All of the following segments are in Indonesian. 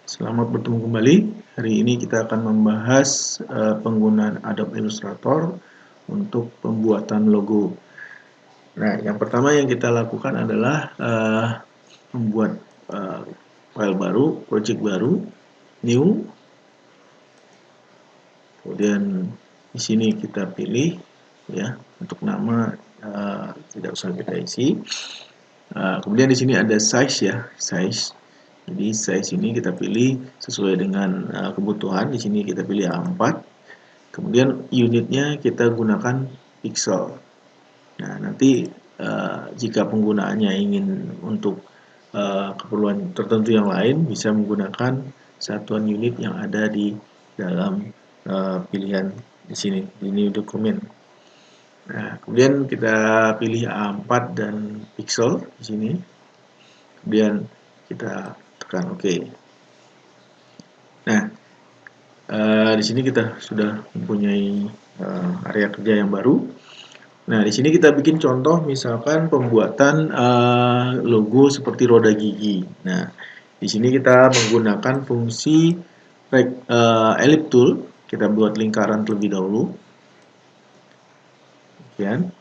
Selamat bertemu kembali. Hari ini kita akan membahas penggunaan Adobe Illustrator untuk pembuatan logo. Nah, yang pertama yang kita lakukan adalah membuat file baru, project baru, new. Kemudian di sini kita pilih ya untuk nama tidak usah kita isi. Kemudian di sini ada size ya, size. Jadi size ini kita pilih sesuai dengan kebutuhan. Di sini kita pilih A4. Kemudian unitnya kita gunakan pixel. Nah, nanti jika penggunaannya ingin untuk keperluan tertentu yang lain, bisa menggunakan satuan unit yang ada di dalam pilihan di sini, di new dokumen. Nah, kemudian kita pilih A4 dan pixel di sini. Kemudian kita tekan OK. Nah, di sini kita sudah mempunyai area kerja yang baru. Nah, di sini kita bikin contoh misalkan pembuatan logo seperti roda gigi. Nah, di sini kita menggunakan fungsi ellipse tool. Kita buat lingkaran terlebih dahulu. Demikian.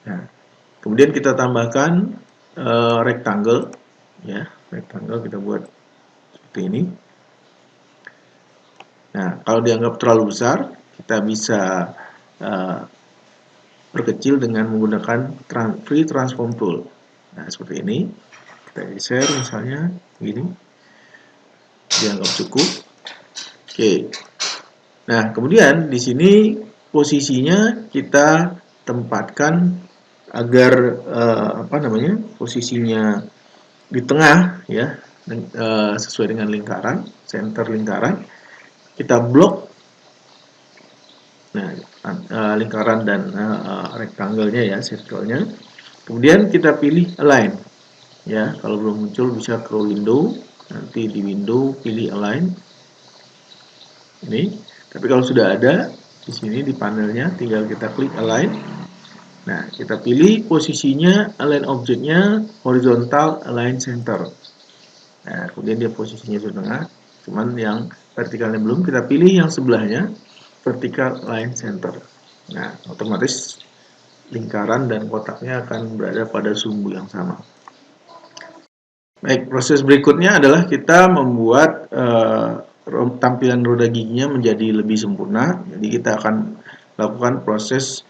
Nah, kemudian kita tambahkan rectangle, ya, rectangle kita buat seperti ini. Nah, kalau dianggap terlalu besar, kita bisa perkecil dengan menggunakan free transform tool. Nah, seperti ini. Kita geser misalnya, begini. Dianggap cukup. Oke. Nah, kemudian di sini posisinya kita tempatkan agar posisinya di tengah ya, sesuai dengan lingkaran, center lingkaran. Kita blok lingkaran dan rectangle-nya ya, circle-nya. Kemudian kita pilih align. Ya, kalau belum muncul bisa ke window, nanti di window pilih align. Ini. Tapi kalau sudah ada di sini di panelnya, tinggal kita klik align. Nah, kita pilih posisinya, align objeknya horizontal, align center. Nah, kemudian dia posisinya sudah tengah, cuman yang vertikalnya belum, kita pilih yang sebelahnya, vertical align center. Nah, otomatis lingkaran dan kotaknya akan berada pada sumbu yang sama. Baik, proses berikutnya adalah kita membuat tampilan roda giginya menjadi lebih sempurna. Jadi kita akan lakukan proses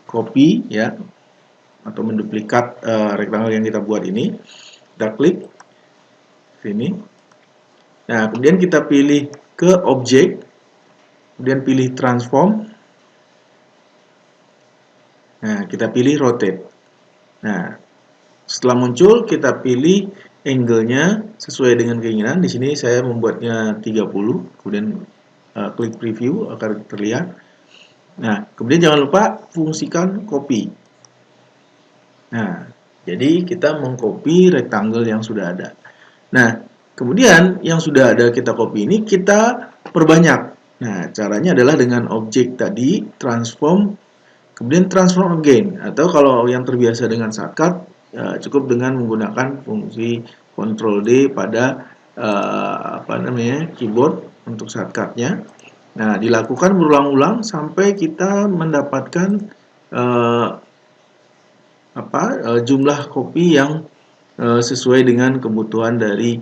copy ya, atau menduplikat rectangle yang kita buat ini. Kita klik sini. Nah, kemudian kita pilih ke objek, kemudian pilih transform. Nah, kita pilih rotate. Nah, setelah muncul kita pilih angle-nya sesuai dengan keinginan. Di sini saya membuatnya 30, kemudian klik preview agar terlihat. Nah, kemudian jangan lupa fungsikan copy. Nah, jadi kita mengcopy rectangle yang sudah ada. Nah, kemudian yang sudah ada kita copy ini kita perbanyak. Nah, caranya adalah dengan objek tadi, transform, kemudian transform again. Atau kalau yang terbiasa dengan shortcut, cukup dengan menggunakan fungsi Ctrl D pada keyboard untuk shortcutnya. Nah, dilakukan berulang-ulang sampai kita mendapatkan jumlah kopi yang sesuai dengan kebutuhan dari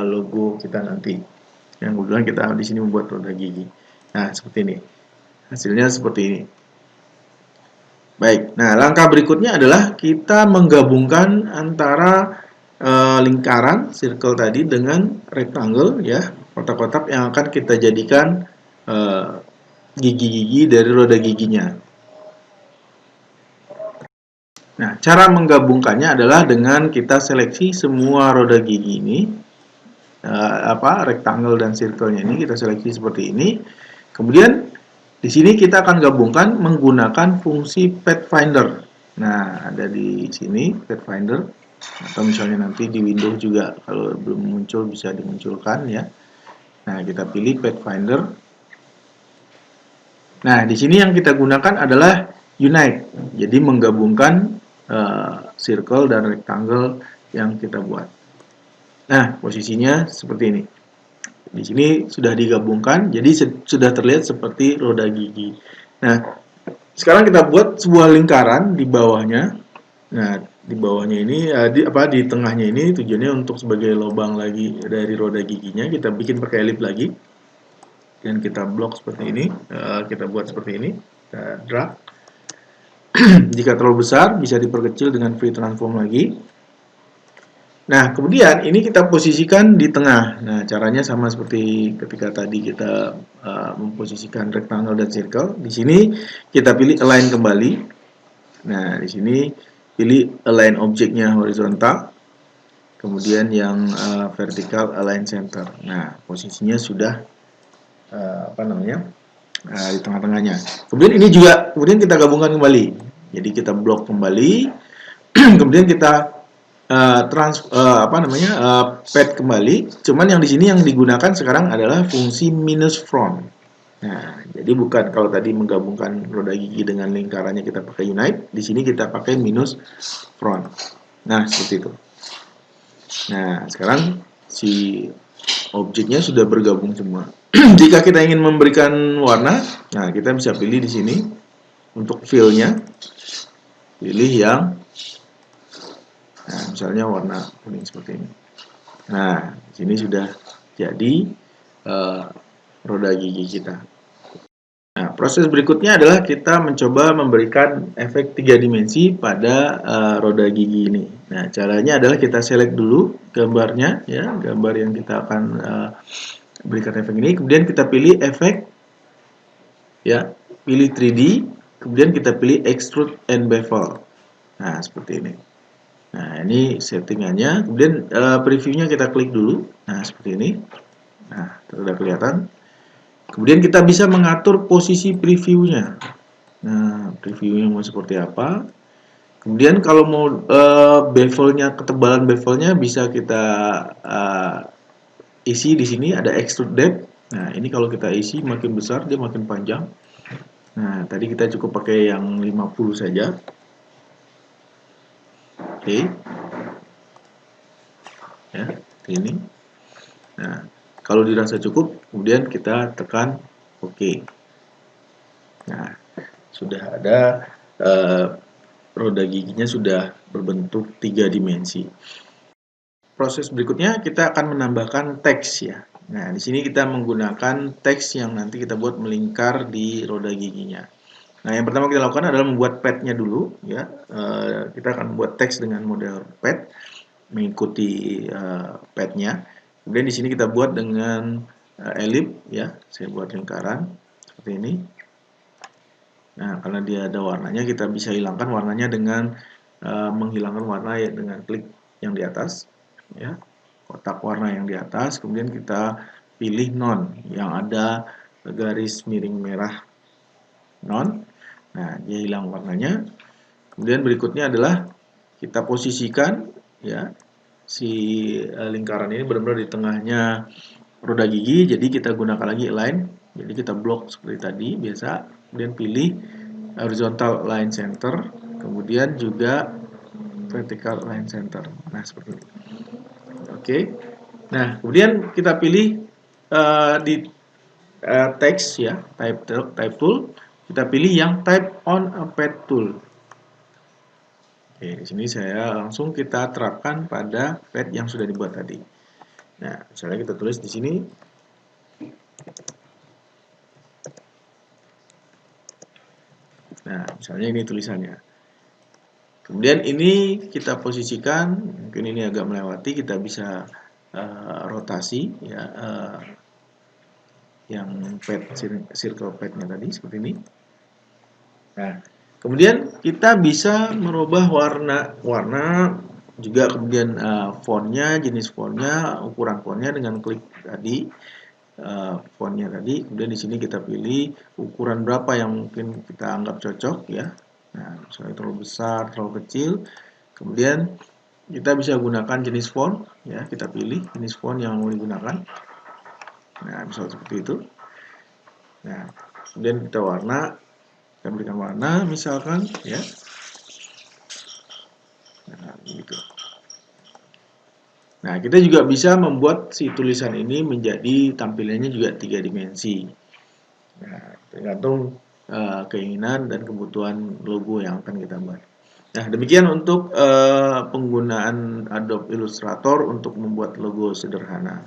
logo kita nanti. Yang kebetulan kita di sini membuat roda gigi. Nah, seperti ini. Hasilnya seperti ini. Baik, nah langkah berikutnya adalah kita menggabungkan antara lingkaran, circle tadi dengan rectangle ya, kotak-kotak yang akan kita jadikan gigi-gigi dari roda giginya. Nah, cara menggabungkannya adalah dengan kita seleksi semua roda gigi ini, rectangle dan circle-nya ini kita seleksi seperti ini. Kemudian di sini kita akan gabungkan menggunakan fungsi Pathfinder. Nah, ada di sini Pathfinder, atau misalnya nanti di Windows juga kalau belum muncul bisa dimunculkan ya. Nah, kita pilih Pathfinder. Nah, di sini yang kita gunakan adalah Unite. Jadi menggabungkan circle dan rectangle yang kita buat. Nah, posisinya seperti ini. Di sini sudah digabungkan, jadi sudah terlihat seperti roda gigi. Nah, sekarang kita buat sebuah lingkaran di bawahnya. Nah, di bawahnya ini, di tengahnya ini tujuannya untuk sebagai lubang lagi dari roda giginya. Kita bikin pakai elip lagi, dan kita blok seperti ini. Kita buat seperti ini. Kita drag. Jika terlalu besar, bisa diperkecil dengan free transform lagi. Nah, kemudian ini kita posisikan di tengah. Nah, caranya sama seperti ketika tadi kita memposisikan rectangle dan circle. Di sini kita pilih align kembali. Nah, di sini pilih align objeknya horizontal. Kemudian yang vertikal align center. Nah, posisinya sudah di tengah-tengahnya. Kemudian ini juga kita gabungkan kembali. Jadi kita blok kembali. Kemudian kita pad kembali. Cuman yang di sini yang digunakan sekarang adalah fungsi minus front. Nah, jadi bukan kalau tadi menggabungkan roda gigi dengan lingkarannya kita pakai unite, di sini kita pakai minus front. Nah, seperti itu. Nah, sekarang si objeknya sudah bergabung semua. Jika kita ingin memberikan warna, nah kita bisa pilih di sini untuk fill-nya, pilih yang misalnya warna kuning seperti ini. Nah, di sini sudah jadi roda gigi kita. Nah, proses berikutnya adalah kita mencoba memberikan efek 3 dimensi pada roda gigi ini. Nah, caranya adalah kita select dulu gambarnya, ya, gambar yang kita akan berikan efek ini. Kemudian kita pilih efek, ya, pilih 3D. Kemudian kita pilih extrude and bevel. Nah, seperti ini. Nah, ini settingannya. Kemudian previewnya kita klik dulu. Nah, seperti ini. Nah, sudah kelihatan. Kemudian kita bisa mengatur posisi previewnya. Nah, previewnya mau seperti apa. Kemudian kalau mau bevelnya, ketebalan bevelnya bisa kita isi di sini ada extrude depth. Nah, ini kalau kita isi makin besar dia makin panjang. Nah, tadi kita cukup pakai yang 50 saja. Oke. Ya, ini. Nah, kalau dirasa cukup, kemudian kita tekan OK. Nah, sudah ada roda giginya sudah berbentuk 3 dimensi. Proses berikutnya kita akan menambahkan teks, ya. Nah, di sini kita menggunakan teks yang nanti kita buat melingkar di roda giginya. Nah, yang pertama kita lakukan adalah membuat padnya dulu, ya. Kita akan membuat teks dengan model pad, mengikuti padnya. Kemudian di sini kita buat dengan elip, ya. Saya buat lingkaran seperti ini. Nah, karena dia ada warnanya, kita bisa hilangkan warnanya dengan menghilangkan warna ya, dengan klik yang di atas, ya, kotak warna yang di atas. Kemudian kita pilih non yang ada garis miring merah non. Nah, dia hilang warnanya. Kemudian berikutnya adalah kita posisikan, ya, si lingkaran ini benar-benar di tengahnya roda gigi. Jadi kita gunakan lagi align. Jadi kita blok seperti tadi biasa. Kemudian pilih horizontal line center, kemudian juga vertical line center. Nah, seperti ini. Oke. Nah, kemudian kita pilih di text, ya, type tool. Kita pilih yang type on a pad tool. Oke, di sini saya langsung kita terapkan pada pad yang sudah dibuat tadi. Nah, misalnya kita tulis di sini. Nah, misalnya ini tulisannya. Kemudian ini kita posisikan, mungkin ini agak melewati, kita bisa rotasi, ya, yang pad, circle padnya tadi seperti ini. Nah, kemudian kita bisa merubah warna juga, kemudian fontnya, jenis fontnya, ukuran fontnya dengan klik tadi. Fontnya tadi, kemudian di sini kita pilih ukuran berapa yang mungkin kita anggap cocok, ya. Nah, misalnya terlalu besar, terlalu kecil. Kemudian kita bisa gunakan jenis font, ya, kita pilih jenis font yang mau digunakan. Nah, misalnya seperti itu. Nah, kemudian kita berikan warna misalkan, ya. Nah, gitu. Nah, kita juga bisa membuat si tulisan ini menjadi tampilannya juga 3 dimensi. Nah, tergantung keinginan dan kebutuhan logo yang akan kita buat. Nah, demikian untuk penggunaan Adobe Illustrator untuk membuat logo sederhana.